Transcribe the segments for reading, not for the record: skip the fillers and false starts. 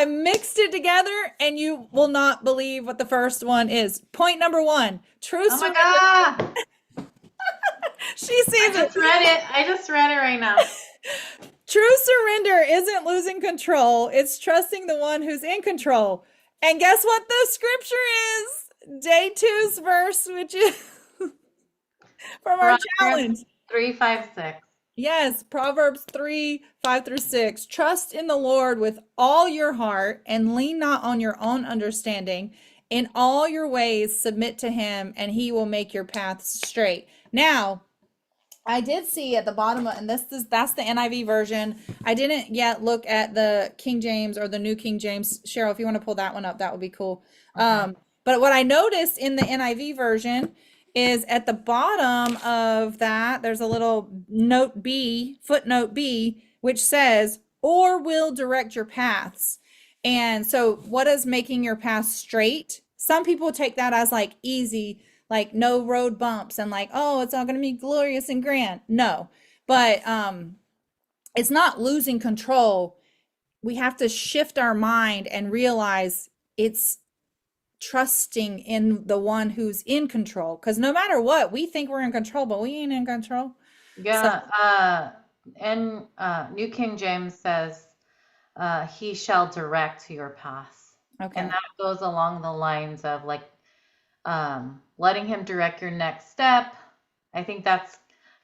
I mixed it together and you will not believe what the first one is. Point number one, true Oh my surrender. God. She I sees just it. read it. I just read it right now. True surrender isn't losing control, it's trusting the one who's in control. And guess what the scripture is? Day two's verse, which is from our Proverbs challenge. 3:5-6. Yes, Proverbs 3 5 through 6. Trust in the Lord with all your heart and lean not on your own understanding. In all your ways, submit to him, and he will make your paths straight. Now, I did see at the bottom, and that's the NIV version. I didn't yet look at the King James or the New King James. Cheryl, if you want to pull that one up, that would be cool. Okay. But what I noticed in the NIV version is at the bottom of that, there's a little note B, footnote B, which says, or will direct your paths. And so, what is making your path straight? Some people take that as like easy, like no road bumps and like, oh, it's all going to be glorious and grand. No, but it's not losing control. We have to shift our mind and realize it's trusting in the one who's in control. Because no matter what, we think we're in control, but we ain't in control. So, Yeah. And New King James says, he shall direct your paths. And okay. that goes along the lines of like letting him direct your next step. I think that's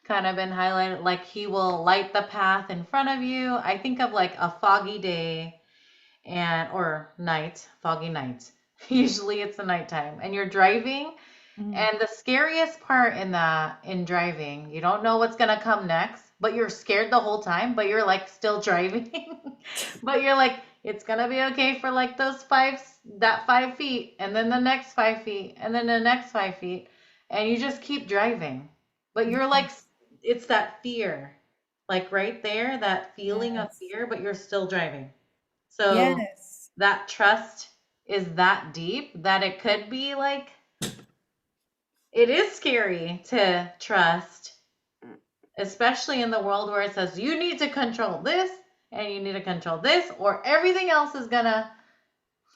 kind of been highlighted. Like he will light the path in front of you. I think of like a foggy day and or night, foggy night. Usually it's the nighttime and you're driving. Mm. And the scariest part in that in driving, you don't know what's gonna come next, but you're scared the whole time, but you're like still driving. But you're like, it's gonna be okay for like that 5 feet, and then the next 5 feet, and then the next 5 feet, and you just keep driving. But you're like, it's that fear, like right there, that feeling of Yes. fear, but you're still driving. So Yes. that trust is that deep that it could be like, it is scary to trust, especially in the world where it says you need to control this and you need to control this, or everything else is gonna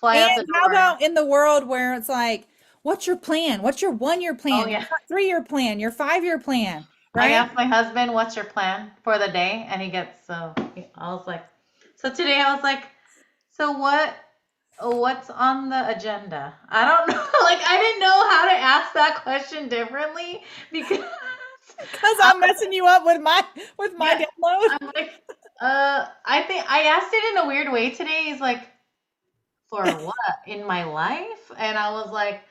fly And out the how door. about in the world where it's like, what's your plan? What's your 1 year Oh plan? Your yeah. 3 year plan? Your 5 year plan? I Right? asked my husband, "What's your plan for the day?" And he gets I was like, so today I was like, so what's on the agenda? I don't know. Like I didn't know how to ask that question differently because Because I I'm messing you up with my yeah, download. I'm like, I think I asked it in a weird way today. He's like, for what? In my life? And I was like,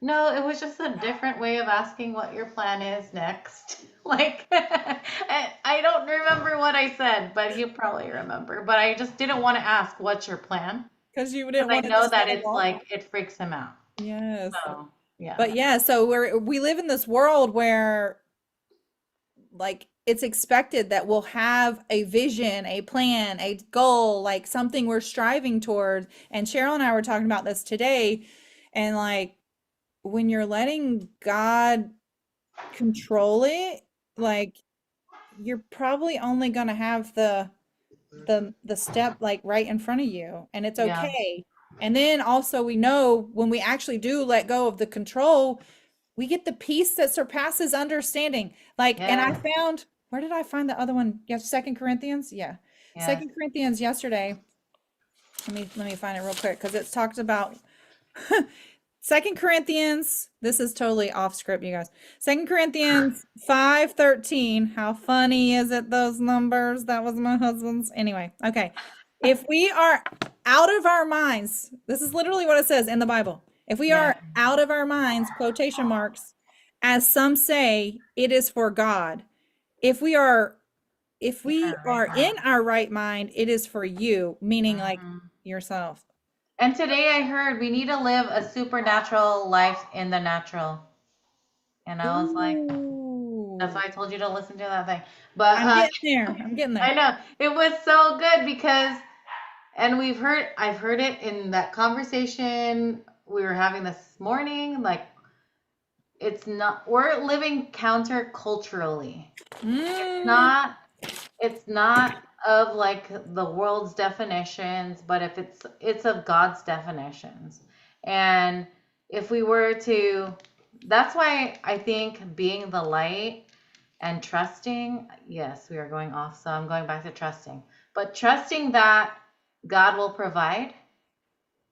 no, it was just a different way of asking what your plan is next. Like, I don't remember what I said, but he'll probably remember. But I just didn't want to ask, what's your plan? Because you Because didn't I want it to know that sound it's off. like, it freaks him out. Yes. So, yeah. But yeah, so we live in this world where like it's expected that we'll have a vision, a plan, a goal, like something we're striving toward. And Cheryl and I were talking about this today. And like when you're letting God control it, like you're probably only going to have the step like right in front of you, and it's Yeah. okay. And then also we know when we actually do let go of the control, we get the peace that surpasses understanding. Like, and I Yes. found, where did I find the other one? Yes, Second Corinthians. Yeah. Yes. Second Corinthians yesterday. Let me find it real quick because it's talked about Second Corinthians. This is totally off script, you guys. Second Corinthians 5:13. How funny is it, those numbers? That was my husband's. Anyway, okay. If we are out of our minds, this is literally what it says in the Bible. If we Yeah. are out of our minds, quotation marks, as some say, it is for God. If we are if In we our right are in mind. our right mind, it is for you, meaning like Mhm. yourself. And today I heard we need to live a supernatural life in the natural. And I was like, that's Ooh. why I told you to listen to that thing. But I'm getting there. I'm getting I there. know it was so good because, and I've heard it in that conversation we were having this morning. Like, it's not, we're living counter culturally. It's Mm, not, it's not of like the world's definitions, but if it's of God's definitions. And if we were to, that's why I think being the light and trusting, yes, we are going off, so I'm going back to trusting. But trusting that God will provide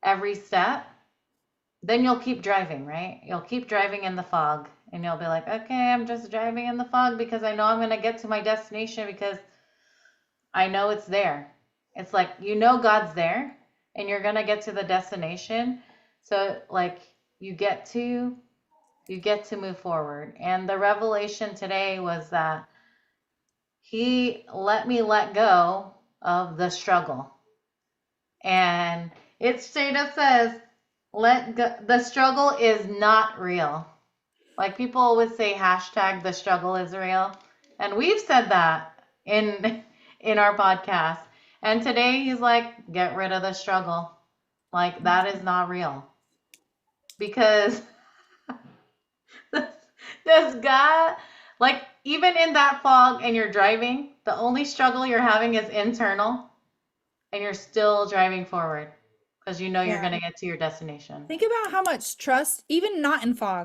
every step, then you'll keep driving, right? You'll keep driving in the fog and you'll be like, okay, I'm just driving in the fog because I know I'm going to get to my destination because I know it's there. It's like, you know, God's there and you're going to get to the destination. So like you get to move forward. And the revelation today was that he let me let go of the struggle. And it straight up says, let go, the struggle is not real. Like people always say hashtag the struggle is real. And we've said that in our podcast. And today he's like, get rid of the struggle. Like that is not real. Because does God, like even in that fog and you're driving, the only struggle you're having is internal and you're still driving forward because you know you're Yeah. going to get to your destination. Think about how much trust, even not in fog,